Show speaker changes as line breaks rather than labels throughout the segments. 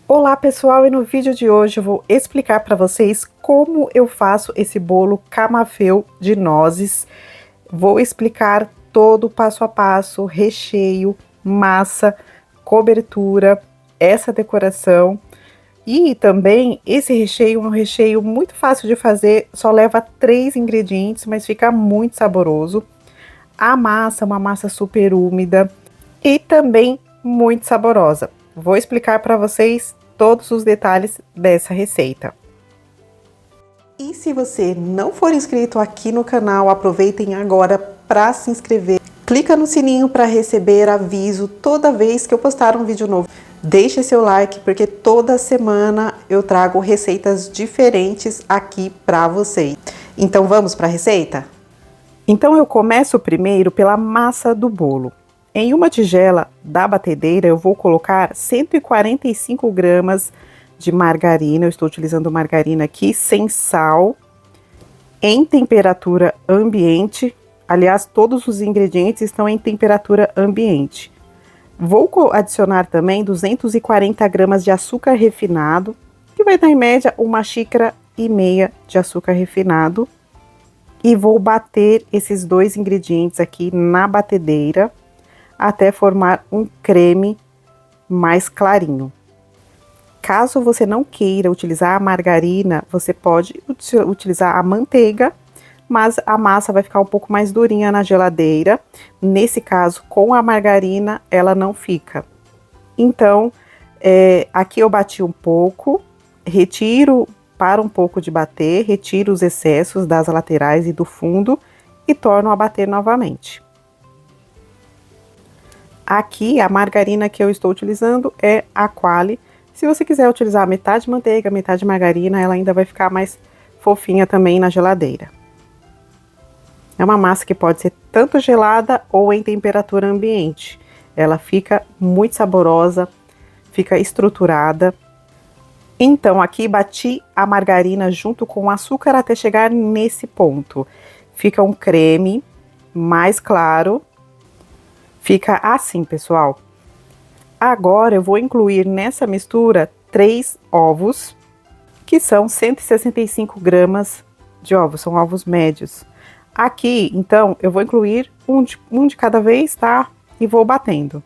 Olá pessoal, e no vídeo de hoje eu vou explicar para vocês como eu faço esse bolo camafeu de nozes. Vou explicar todo o passo a passo, recheio, massa, cobertura, essa decoração. E também esse recheio é um recheio muito fácil de fazer, só leva 3 ingredientes, mas fica muito saboroso. A massa é uma massa super úmida e também muito saborosa. Vou explicar para vocês todos os detalhes dessa receita. E se você não for inscrito aqui no canal, aproveitem agora para se inscrever. Clica no sininho para receber aviso toda vez que eu postar um vídeo novo. Deixe seu like, porque toda semana eu trago receitas diferentes aqui para vocês. Então vamos para a receita? Então eu começo primeiro pela massa do bolo. Em uma tigela da batedeira eu vou colocar 145 gramas de margarina. Eu estou utilizando margarina aqui sem sal, em temperatura ambiente. Aliás, todos os ingredientes estão em temperatura ambiente. Vou adicionar também 240 gramas de açúcar refinado, que vai dar em média 1,5 xícaras de açúcar refinado. E vou bater esses dois ingredientes aqui na batedeira até formar um creme mais clarinho. Caso você não queira utilizar a margarina, você pode utilizar a manteiga, mas a massa vai ficar um pouco mais durinha na geladeira. Nesse caso, com a margarina, ela não fica. Então, aqui eu bati um pouco, para um pouco de bater, retiro os excessos das laterais e do fundo e torno a bater novamente. Aqui, a margarina que eu estou utilizando é a Qualy. Se você quiser utilizar metade manteiga, metade margarina, ela ainda vai ficar mais fofinha também na geladeira. É uma massa que pode ser tanto gelada ou em temperatura ambiente. Ela fica muito saborosa, fica estruturada. Então, aqui bati a margarina junto com o açúcar até chegar nesse ponto. Fica um creme mais claro. Fica assim, pessoal. Agora eu vou incluir nessa mistura 3 ovos, que são 165 gramas de ovos, são ovos médios. Aqui, então, eu vou incluir um de cada vez, tá? E vou batendo.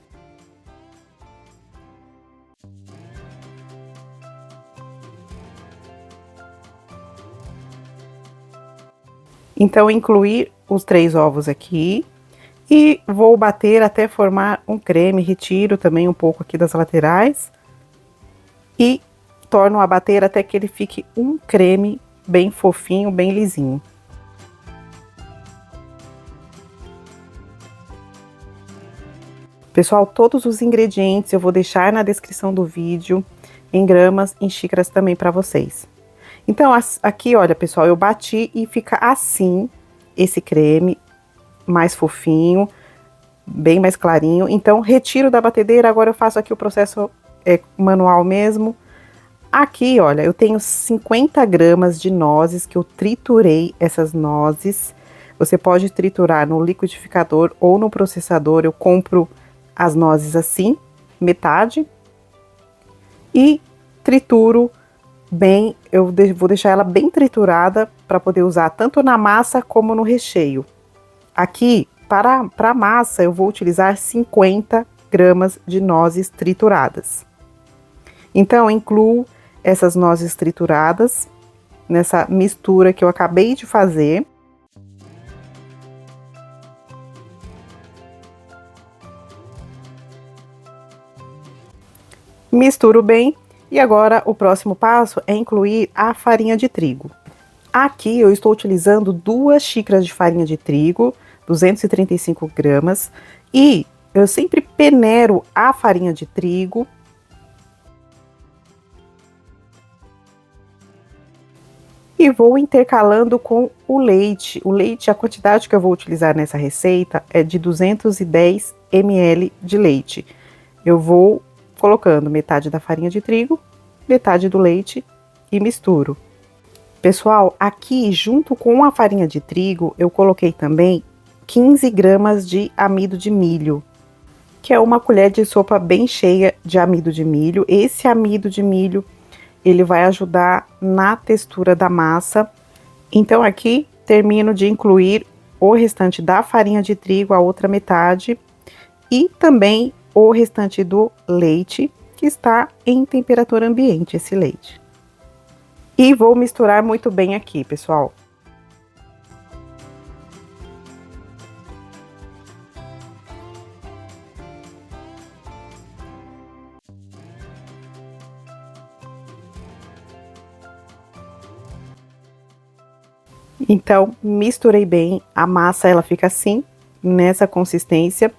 Então, incluir os 3 ovos aqui. E vou bater até formar um creme, retiro também um pouco aqui das laterais. E torno a bater até que ele fique um creme bem fofinho, bem lisinho. Pessoal, todos os ingredientes eu vou deixar na descrição do vídeo, em gramas, em xícaras também para vocês. Então, aqui, olha, pessoal, eu bati e fica assim, esse creme mais fofinho, bem mais clarinho. Então, retiro da batedeira, agora eu faço aqui o processo manual mesmo. Aqui, olha, eu tenho 50 gramas de nozes, que eu triturei essas nozes. Você pode triturar no liquidificador ou no processador. Eu compro as nozes assim, metade, e trituro bem. Eu vou deixar ela bem triturada para poder usar tanto na massa como no recheio. Aqui, para a massa, eu vou utilizar 50 gramas de nozes trituradas. Então, eu incluo essas nozes trituradas nessa mistura que eu acabei de fazer. Misturo bem e agora o próximo passo é incluir a farinha de trigo. Aqui eu estou utilizando 2 xícaras de farinha de trigo, 235 gramas, e eu sempre peneiro a farinha de trigo. E vou intercalando com o leite. O leite, a quantidade que eu vou utilizar nessa receita é de 210 ml de leite. Eu vou colocando metade da farinha de trigo, metade do leite e misturo. Pessoal, aqui junto com a farinha de trigo, eu coloquei também 15 gramas de amido de milho. que é uma colher de sopa bem cheia de amido de milho. Esse amido de milho, ele vai ajudar na textura da massa. Então aqui termino de incluir o restante da farinha de trigo, a outra metade, e também o restante do leite, que está em temperatura ambiente, esse leite. E vou misturar muito bem aqui, pessoal. Então, misturei bem, a massa ela fica assim, nessa consistência.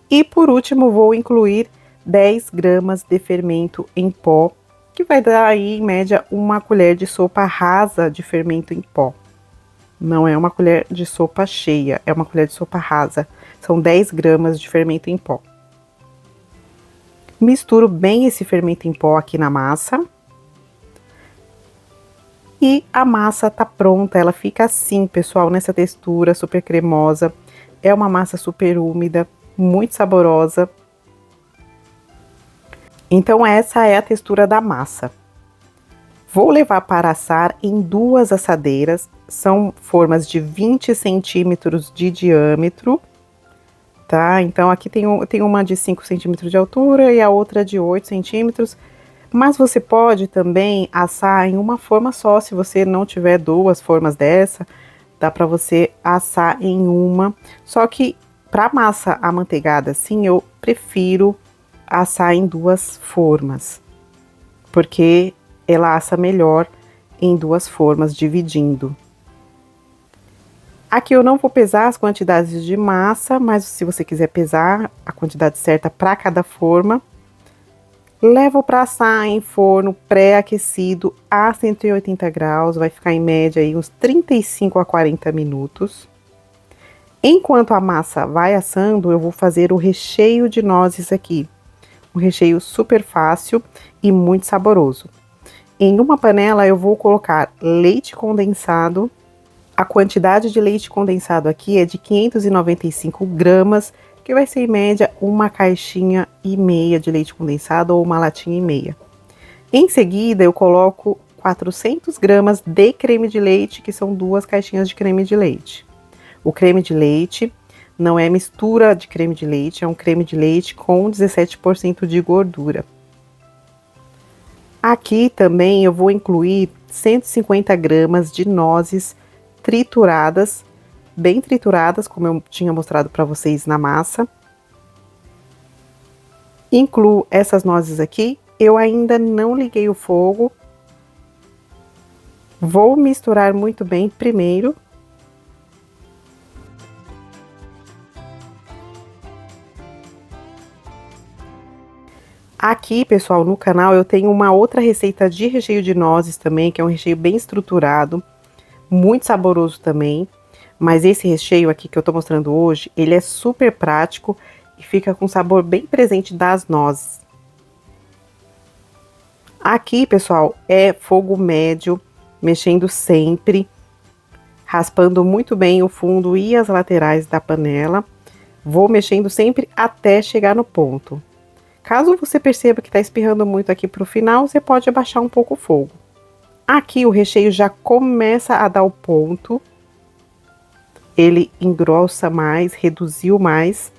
E por último, vou incluir 10 gramas de fermento em pó, que vai dar aí, em média, uma colher de sopa rasa de fermento em pó. Não é uma colher de sopa cheia, é uma colher de sopa rasa. São 10 gramas de fermento em pó. Misturo bem esse fermento em pó aqui na massa. E a massa tá pronta, ela fica assim, pessoal, nessa textura super cremosa. É uma massa super úmida, muito saborosa. Então essa é a textura da massa. Vou levar para assar em 2 assadeiras, são formas de 20 centímetros de diâmetro, tá? Então aqui tem uma de 5 centímetros de altura e a outra de 8 centímetros. Mas você pode também assar em uma forma só, se você não tiver 2 formas dessa, dá para você assar em uma. Só que para massa amanteigada assim, eu prefiro assar em 2 formas, porque ela assa melhor em 2 formas, dividindo. Aqui eu não vou pesar as quantidades de massa, mas se você quiser pesar a quantidade certa para cada forma, levo para assar em forno pré-aquecido a 180 graus, vai ficar em média aí uns 35 a 40 minutos. Enquanto a massa vai assando, eu vou fazer o recheio de nozes aqui. Um recheio super fácil e muito saboroso. Em uma panela eu vou colocar leite condensado. A quantidade de leite condensado aqui é de 595 gramas, que vai ser em média uma caixinha e meia de leite condensado ou uma latinha e meia. Em seguida eu coloco 400 gramas de creme de leite, que são 2 caixinhas de creme de leite. O creme de leite não é mistura de creme de leite, é um creme de leite com 17% de gordura. Aqui também eu vou incluir 150 gramas de nozes trituradas, bem trituradas, como eu tinha mostrado para vocês na massa. Incluo essas nozes aqui, eu ainda não liguei o fogo. Vou misturar muito bem primeiro. Aqui, pessoal, no canal eu tenho uma outra receita de recheio de nozes também, que é um recheio bem estruturado, muito saboroso também. Mas esse recheio aqui que eu tô mostrando hoje, ele é super prático e fica com sabor bem presente das nozes. Aqui, pessoal, é fogo médio, mexendo sempre, raspando muito bem o fundo e as laterais da panela. Vou mexendo sempre até chegar no ponto. Caso você perceba que tá espirrando muito aqui pro final, você pode abaixar um pouco o fogo. Aqui o recheio já começa a dar o ponto. Ele engrossa mais, reduziu mais.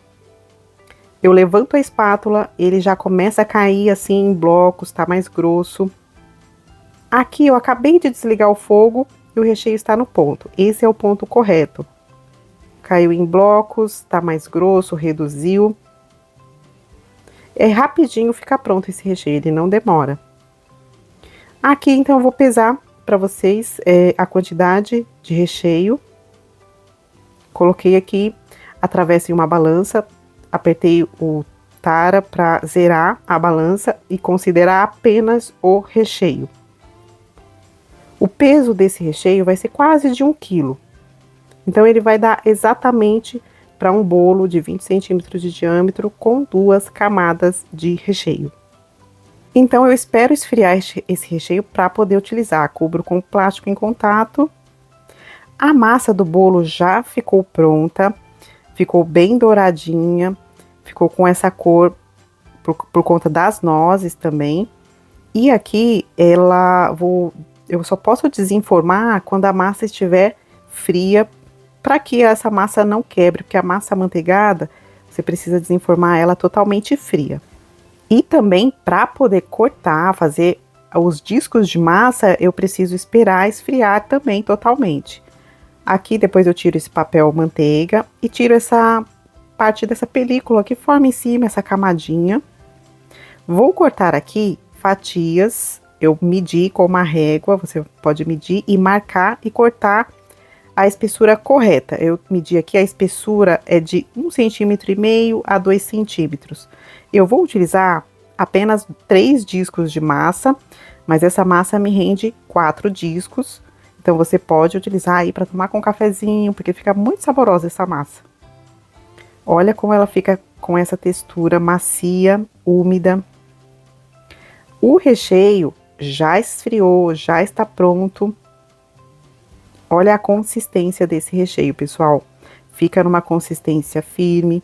Eu levanto a espátula, ele já começa a cair assim em blocos, tá mais grosso. Aqui eu acabei de desligar o fogo e o recheio está no ponto. Esse é o ponto correto. Caiu em blocos, tá mais grosso, reduziu. É rapidinho fica pronto esse recheio, ele não demora. Aqui então eu vou pesar para vocês a quantidade de recheio. Coloquei aqui a travessa em uma balança, apertei o tara para zerar a balança e considerar apenas o recheio. O peso desse recheio vai ser quase de 1 quilo. Então ele vai dar exatamente para um bolo de 20 centímetros de diâmetro com 2 camadas de recheio. Então eu espero esfriar esse recheio para poder utilizar. Cubro com plástico em contato. A massa do bolo já ficou pronta, ficou bem douradinha, ficou com essa cor por conta das nozes também. E aqui eu só posso desenformar quando a massa estiver fria, para que essa massa não quebre, porque a massa amanteigada, você precisa desenformar ela totalmente fria. E também, para poder cortar, fazer os discos de massa, eu preciso esperar esfriar também totalmente. Aqui depois eu tiro esse papel manteiga e tiro essa parte dessa película que forma em cima essa camadinha. Vou cortar aqui fatias, eu medi com uma régua, você pode medir e marcar e cortar a espessura correta. Eu medi aqui, a espessura é de 1,5 cm a 2 centímetros. Eu vou utilizar apenas 3 discos de massa, mas essa massa me rende 4 discos. Então você pode utilizar aí para tomar com um cafezinho, porque fica muito saborosa essa massa. Olha como ela fica com essa textura macia, úmida. O recheio já esfriou, já está pronto. Olha a consistência desse recheio, pessoal. Fica numa consistência firme,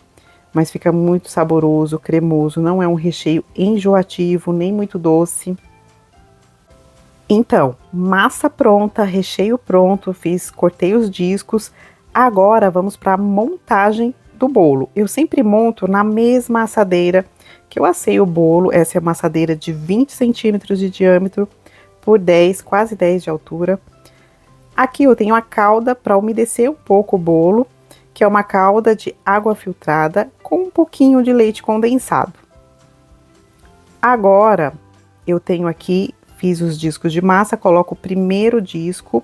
mas fica muito saboroso, cremoso. Não é um recheio enjoativo, nem muito doce. Então, massa pronta, recheio pronto, cortei os discos. Agora vamos para a montagem do bolo. Eu sempre monto na mesma assadeira que eu assei o bolo. Essa é uma assadeira de 20 centímetros de diâmetro por 10, quase 10 de altura. Aqui eu tenho a calda para umedecer um pouco o bolo, que é uma calda de água filtrada com um pouquinho de leite condensado. Agora eu tenho aqui, fiz os discos de massa, coloco o primeiro disco.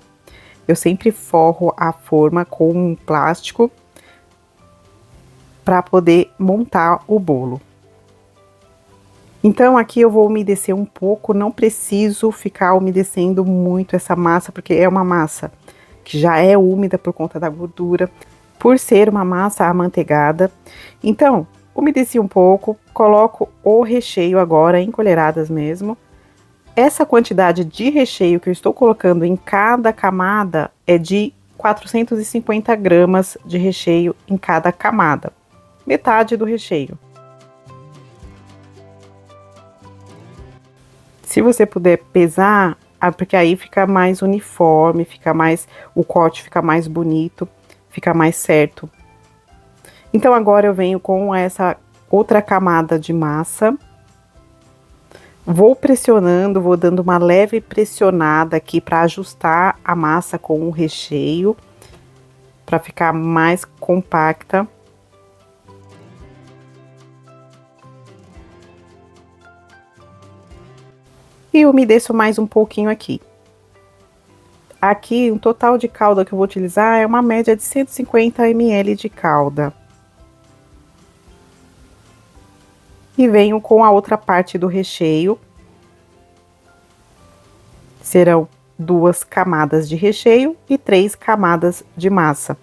Eu sempre forro a forma com um plástico para poder montar o bolo. Então aqui eu vou umedecer um pouco, não preciso ficar umedecendo muito essa massa, porque é uma massa que já é úmida por conta da gordura, por ser uma massa amanteigada. Então, umedeci um pouco, coloco o recheio agora em colheradas mesmo. Essa quantidade de recheio que eu estou colocando em cada camada é de 450 gramas de recheio em cada camada, metade do recheio. Se você puder pesar, porque aí fica mais uniforme, o corte fica mais bonito, fica mais certo. Então agora eu venho com essa outra camada de massa. Vou pressionando, vou dando uma leve pressionada aqui para ajustar a massa com o recheio, para ficar mais compacta. E umedeço mais um pouquinho aqui. Aqui, o total de calda que eu vou utilizar é uma média de 150 ml de calda. E venho com a outra parte do recheio. Serão 2 camadas de recheio e 3 camadas de massa.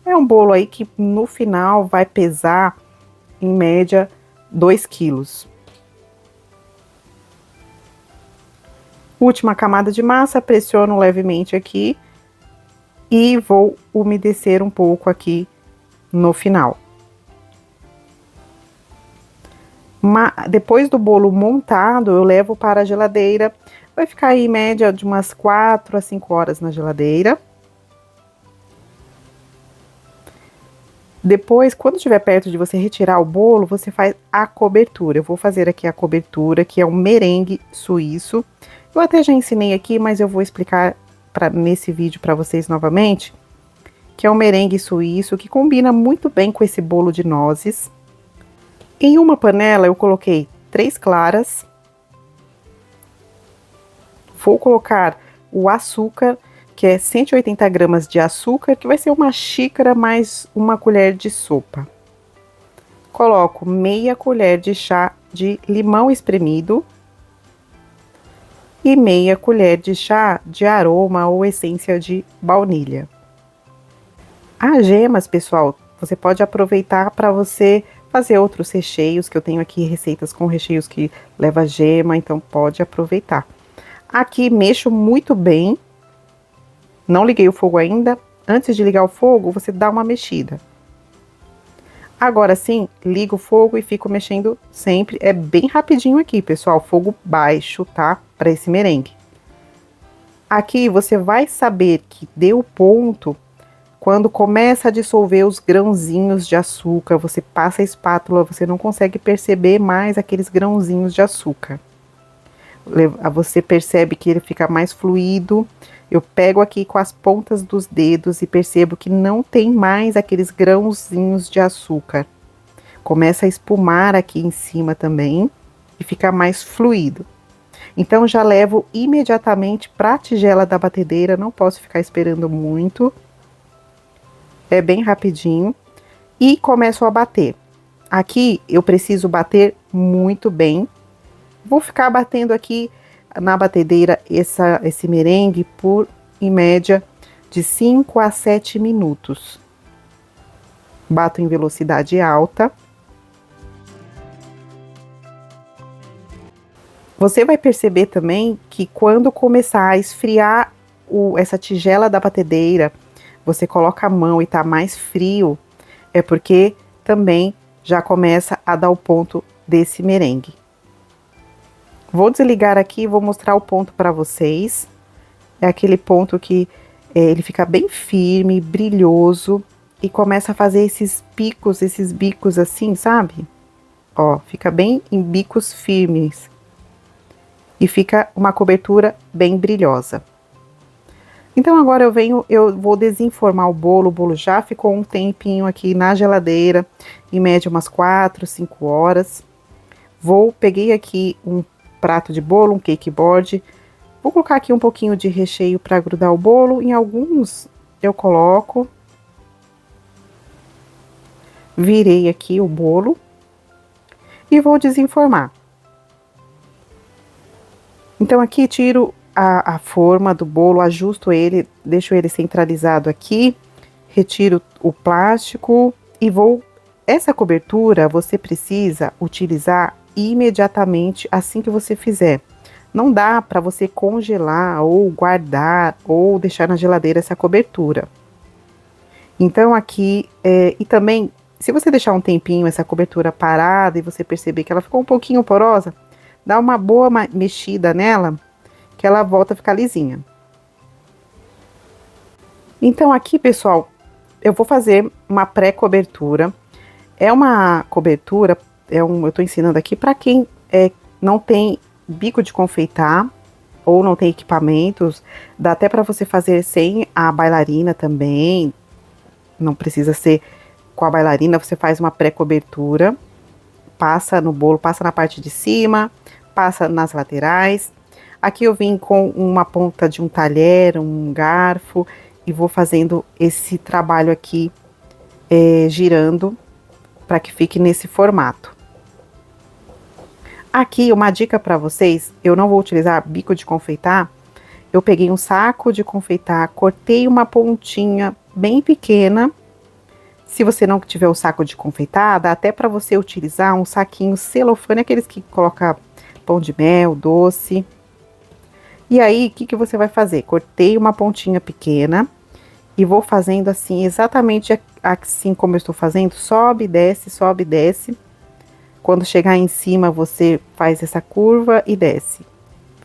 É um bolo aí que no final vai pesar, em média, 2 quilos. Última camada de massa, pressiono levemente aqui e vou umedecer um pouco aqui no final. Depois do bolo montado, eu levo para a geladeira. Vai ficar aí em média de umas 4 a 5 horas na geladeira. Depois, quando estiver perto de você retirar o bolo, você faz a cobertura. Eu vou fazer aqui a cobertura, que é um merengue suíço. Eu até já ensinei aqui, mas eu vou explicar nesse vídeo para vocês novamente, que é um merengue suíço que combina muito bem com esse bolo de nozes. Em uma panela eu coloquei 3 claras. Vou colocar o açúcar, que é 180 gramas de açúcar, que vai ser uma xícara mais uma colher de sopa. Coloco meia colher de chá de limão espremido e meia colher de chá de aroma ou essência de baunilha. As gemas, pessoal, você pode aproveitar para você fazer outros recheios, que eu tenho aqui receitas com recheios que leva gema, então pode aproveitar. Aqui mexo muito bem, não liguei o fogo ainda. Antes de ligar o fogo, você dá uma mexida. Agora sim, ligo o fogo e fico mexendo sempre. É bem rapidinho aqui, pessoal, fogo baixo, tá? Para esse merengue. Aqui você vai saber que deu ponto quando começa a dissolver os grãozinhos de açúcar. Você passa a espátula, você não consegue perceber mais aqueles grãozinhos de açúcar. Você percebe que ele fica mais fluido. Eu pego aqui com as pontas dos dedos e percebo que não tem mais aqueles grãozinhos de açúcar. Começa a espumar aqui em cima também e fica mais fluido. Então já levo imediatamente para a tigela da batedeira, não posso ficar esperando muito. É bem rapidinho. E começo a bater. Aqui eu preciso bater muito bem. Vou ficar batendo aqui na batedeira esse merengue por, em média, de 5 a 7 minutos. Bato em velocidade alta. Você vai perceber também que quando começar a esfriar essa tigela da batedeira, você coloca a mão e tá mais frio, é porque também já começa a dar o ponto desse merengue. Vou desligar aqui e vou mostrar o ponto para vocês. É aquele ponto que ele fica bem firme, brilhoso e começa a fazer esses bicos assim, sabe? Ó, fica bem em bicos firmes e fica uma cobertura bem brilhosa. Então agora eu vou desenformar o bolo já ficou um tempinho aqui na geladeira, em média umas 4, 5 horas. Peguei aqui um prato de bolo, um cake board. Vou colocar aqui um pouquinho de recheio para grudar o bolo. Em alguns eu coloco. Virei aqui o bolo e vou desenformar. Então aqui tiro a forma do bolo, ajusto ele, deixo ele centralizado aqui, retiro o plástico e essa cobertura você precisa utilizar imediatamente assim que você fizer. Não dá para você congelar ou guardar ou deixar na geladeira essa cobertura. Então aqui, e também, se você deixar um tempinho essa cobertura parada e você perceber que ela ficou um pouquinho porosa, dá uma boa mexida nela, que ela volta a ficar lisinha. Então aqui, pessoal, eu vou fazer uma pré-cobertura. É uma cobertura, eu tô ensinando aqui para quem não tem bico de confeitar ou não tem equipamentos, dá até para você fazer sem a bailarina também. Não precisa ser com a bailarina, você faz uma pré-cobertura, passa no bolo, passa na parte de cima, passa nas laterais. Aqui eu vim com uma ponta de um talher, um garfo, e vou fazendo esse trabalho aqui, girando, para que fique nesse formato. Aqui uma dica para vocês, eu não vou utilizar bico de confeitar, eu peguei um saco de confeitar, cortei uma pontinha bem pequena. Se você não tiver o saco de confeitar, dá até para você utilizar um saquinho celofane, aqueles que coloca pão de mel, doce. E aí, o que você vai fazer? Cortei uma pontinha pequena e vou fazendo assim, exatamente assim como eu estou fazendo, sobe, desce, sobe, desce. Quando chegar em cima, você faz essa curva e desce.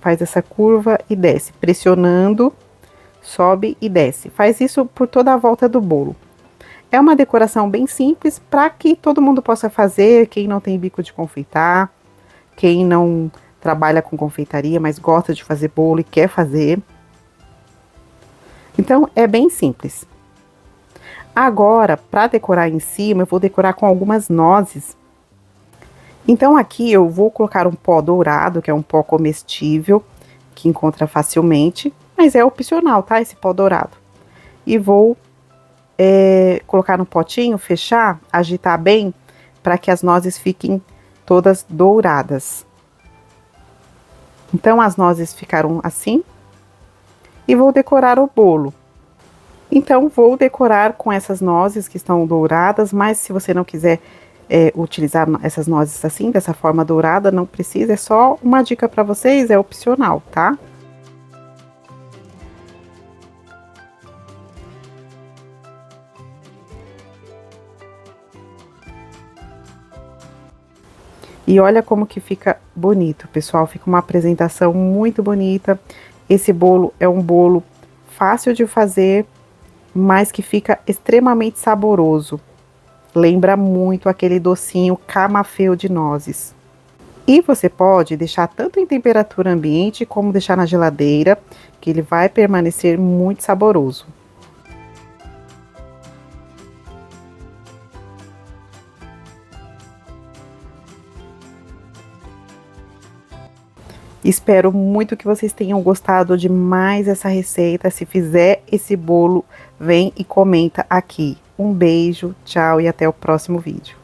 Faz essa curva e desce, pressionando, sobe e desce. Faz isso por toda a volta do bolo. É uma decoração bem simples para que todo mundo possa fazer, quem não tem bico de confeitar, quem não trabalha com confeitaria, mas gosta de fazer bolo e quer fazer. Então, é bem simples. Agora, para decorar em cima, eu vou decorar com algumas nozes. Então, aqui eu vou colocar um pó dourado, que é um pó comestível, que encontra facilmente, mas é opcional, tá? Esse pó dourado. E vou colocar no potinho, fechar, agitar bem, para que as nozes fiquem todas douradas. Então, as nozes ficaram assim. E vou decorar o bolo. Então, vou decorar com essas nozes que estão douradas, mas se você não quiser utilizar essas nozes assim, dessa forma dourada, não precisa, é só uma dica para vocês, é opcional, tá? E olha como que fica bonito, pessoal, fica uma apresentação muito bonita. Esse bolo é um bolo fácil de fazer, mas que fica extremamente saboroso. Lembra muito aquele docinho camafeu de nozes. E você pode deixar tanto em temperatura ambiente como deixar na geladeira, que ele vai permanecer muito saboroso. Espero muito que vocês tenham gostado de mais essa receita. Se fizer esse bolo, vem e comenta aqui. Um beijo, tchau e até o próximo vídeo.